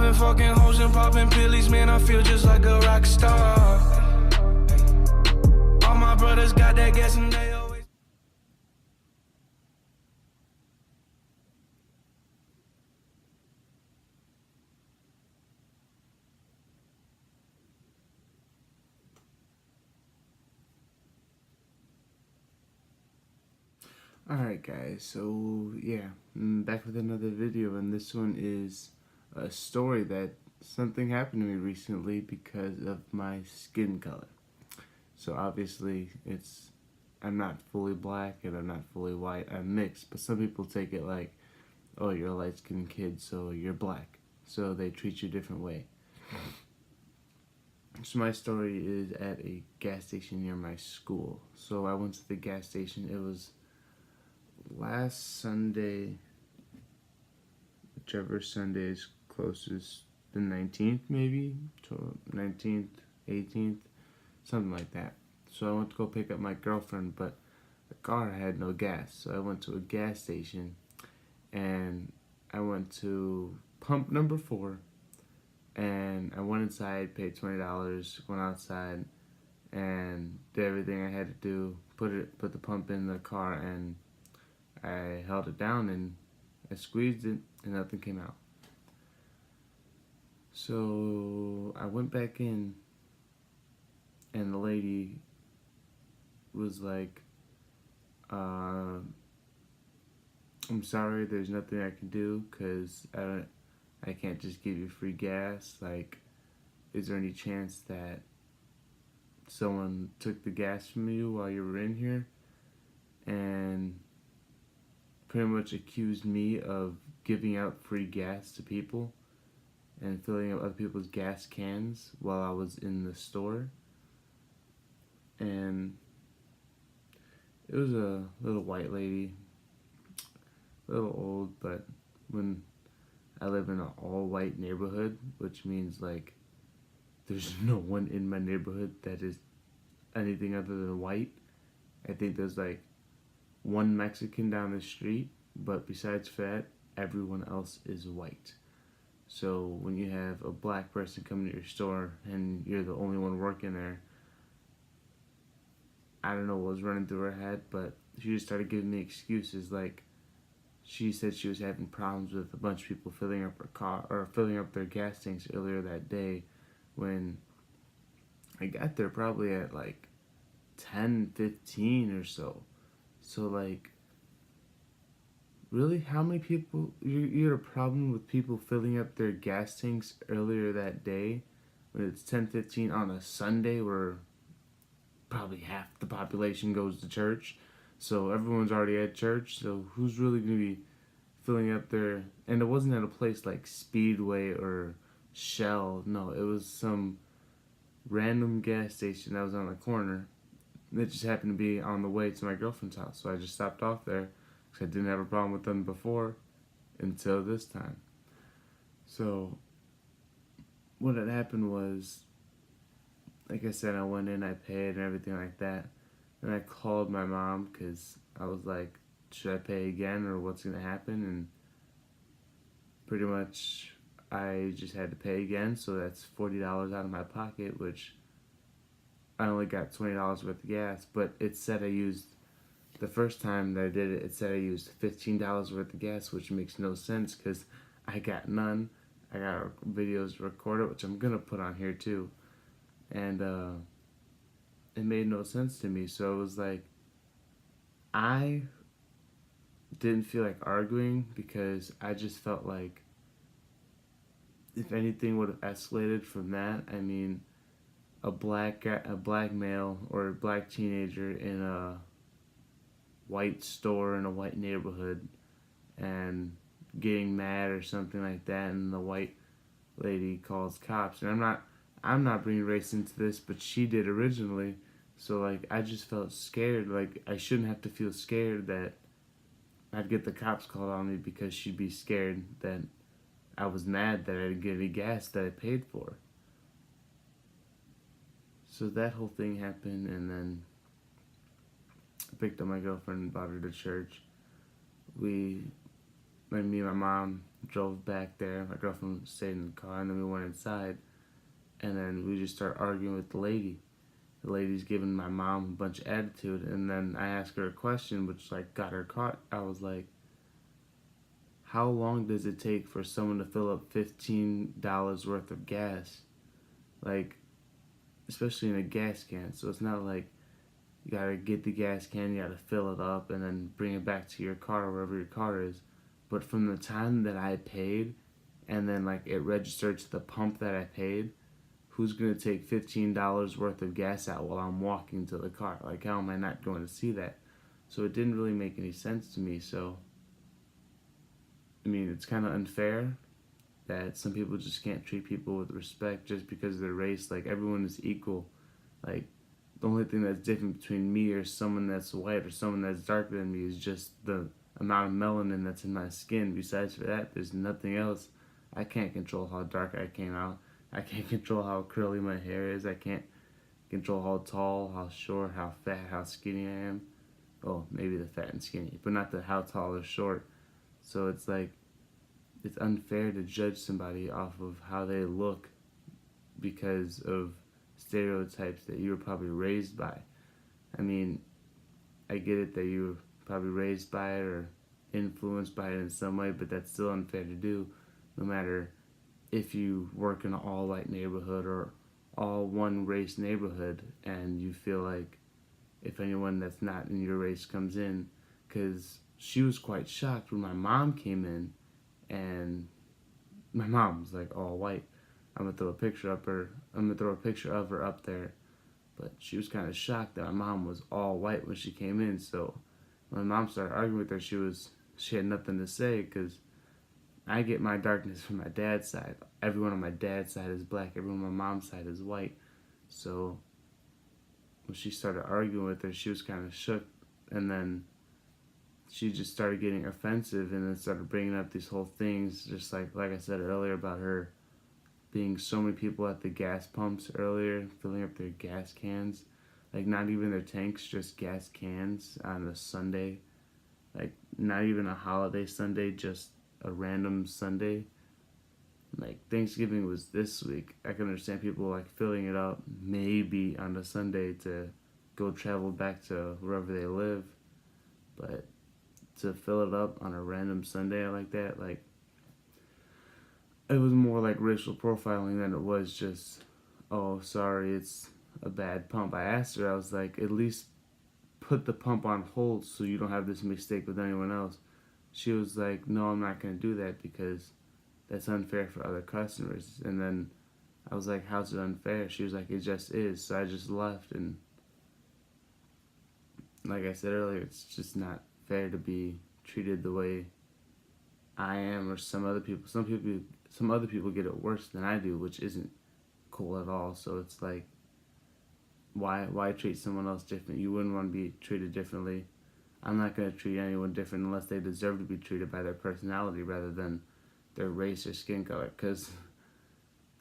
been fucking hoes and popping pillies, man, I feel just like a rock star. All my brothers got that gas and they always. Alright guys, so yeah, I'm back with another video, and this one is a story that something happened to me recently because of my skin color. So obviously I'm not fully black and I'm not fully white, I'm mixed, but some people take it like, oh, you're a light-skinned kid, so you're black. So they treat you a different way. So my story is at a gas station near my school. So I went to the gas station, it was last Sunday, whichever Sunday is closest, the 19th maybe, 19th, 18th, something like that. So I went to go pick up my girlfriend, but the car had no gas. So I went to a gas station, and I went to pump number 4, and I went inside, paid $20, went outside, and did everything I had to do, put the pump in the car, and I held it down and I squeezed it and nothing came out. So I went back in and the lady was like, I'm sorry, there's nothing I can do because I can't just give you free gas. Like, is there any chance that someone took the gas from you while you were in here? And pretty much accused me of giving out free gas to people and filling up other people's gas cans while I was in the store. And it was a little white lady, a little old, but when I live in an all-white neighborhood, which means like there's no one in my neighborhood that is anything other than white. I think there's like one Mexican down the street, but besides that, everyone else is white. So when you have a black person come to your store and you're the only one working there, I don't know what was running through her head, but she just started giving me excuses. Like, she said she was having problems with a bunch of people filling up her car or filling up their gas tanks earlier that day, when I got there probably at like 10:15 or so. So like, really, how many people, you had a problem with people filling up their gas tanks earlier that day when it's 10:15 on a Sunday where probably half the population goes to church? So everyone's already at church, so who's really going to be filling up their, and it wasn't at a place like Speedway or Shell, no, it was some random gas station that was on the corner. It just happened to be on the way to my girlfriend's house, so I just stopped off there because I didn't have a problem with them before until this time. So what had happened was, like I said, I went in, I paid and everything like that, and I called my mom because I was like, should I pay again or what's going to happen? And pretty much I just had to pay again, so that's $40 out of my pocket, which I only got $20 worth of gas, but it said I used, the first time that I did it, it said I used $15 worth of gas, which makes no sense because I got none. I got videos recorded, which I'm going to put on here too. And it made no sense to me, so it was like, I didn't feel like arguing because I just felt like if anything would have escalated from that, I mean, a black male or a black teenager in a white store in a white neighborhood and getting mad or something like that, and the white lady calls cops. And I'm not bringing race into this, but she did originally. So like, I just felt scared. Like, I shouldn't have to feel scared that I'd get the cops called on me because she'd be scared that I was mad that I didn't get any gas that I paid for. So that whole thing happened, and then I picked up my girlfriend and brought her to church. Me and my mom drove back there. My girlfriend stayed in the car, and then we went inside, and then we just started arguing with the lady. The lady's giving my mom a bunch of attitude, and then I asked her a question, which like got her caught. I was like, how long does it take for someone to fill up $15 worth of gas? Like, especially in a gas can. So it's not like you gotta get the gas can, you gotta fill it up, and then bring it back to your car, wherever your car is. But from the time that I paid, and then like it registered to the pump that I paid, who's gonna take $15 worth of gas out while I'm walking to the car? Like, how am I not going to see that? So it didn't really make any sense to me. So, I mean, it's kind of unfair that some people just can't treat people with respect just because of their race. Like, everyone is equal. Like, the only thing that's different between me or someone that's white or someone that's darker than me is just the amount of melanin that's in my skin. Besides for that, there's nothing else. I can't control how dark I came out. I can't control how curly my hair is. I can't control how tall, how short, how fat, how skinny I am. Oh, maybe the fat and skinny, but not the how tall or short. So it's like, it's unfair to judge somebody off of how they look because of stereotypes that you were probably raised by. I mean, I get it that you were probably raised by it or influenced by it in some way, but that's still unfair to do, no matter if you work in an all-white neighborhood or all one-race neighborhood, and you feel like if anyone that's not in your race comes in, because she was quite shocked when my mom came in, and my mom was like all white. I'm gonna throw a picture of her up there, but she was kind of shocked that my mom was all white when she came in. So when my mom started arguing with her, she had nothing to say, because I get my darkness from my dad's side. Everyone on my dad's side is black. Everyone on my mom's side is white. So when she started arguing with her, she was kind of shook, and then she just started getting offensive, and then started bringing up these whole things, just like I said earlier, about her being so many people at the gas pumps earlier, filling up their gas cans, like not even their tanks, just gas cans on a Sunday, like not even a holiday Sunday, just a random Sunday. Like, Thanksgiving was this week. I can understand people like filling it up maybe on a Sunday to go travel back to wherever they live, but to fill it up on a random Sunday like that, like, it was more like racial profiling than it was just, oh, sorry, it's a bad pump. I asked her, I was like, at least put the pump on hold so you don't have this mistake with anyone else. She was like, no, I'm not going to do that because that's unfair for other customers. And then I was like, how's it unfair? She was like, it just is. So I just left, and like I said earlier, it's just not fair to be treated the way I am or some other people. Some other people get it worse than I do, which isn't cool at all. So it's like, why treat someone else different? You wouldn't want to be treated differently. I'm not going to treat anyone different unless they deserve to be treated by their personality rather than their race or skin color. Because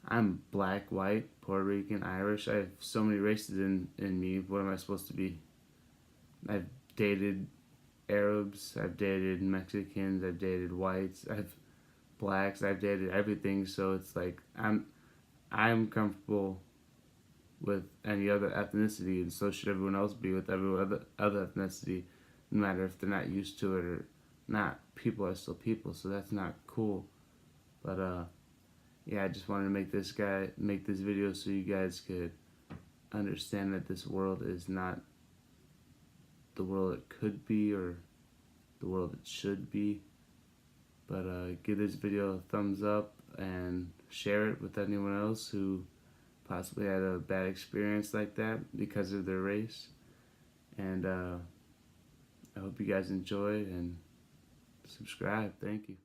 I'm black, white, Puerto Rican, Irish. I have so many races in me. What am I supposed to be? I've dated Arabs, I've dated Mexicans, I've dated whites, I've blacks, I've dated everything. So it's like, I'm comfortable with any other ethnicity, and so should everyone else be with every other ethnicity, no matter if they're not used to it or not. People are still people, so that's not cool. But yeah, I just wanted to make this video so you guys could understand that this world is not the world it could be or the world it should be. But give this video a thumbs up and share it with anyone else who possibly had a bad experience like that because of their race. And I hope you guys enjoy and subscribe. Thank you.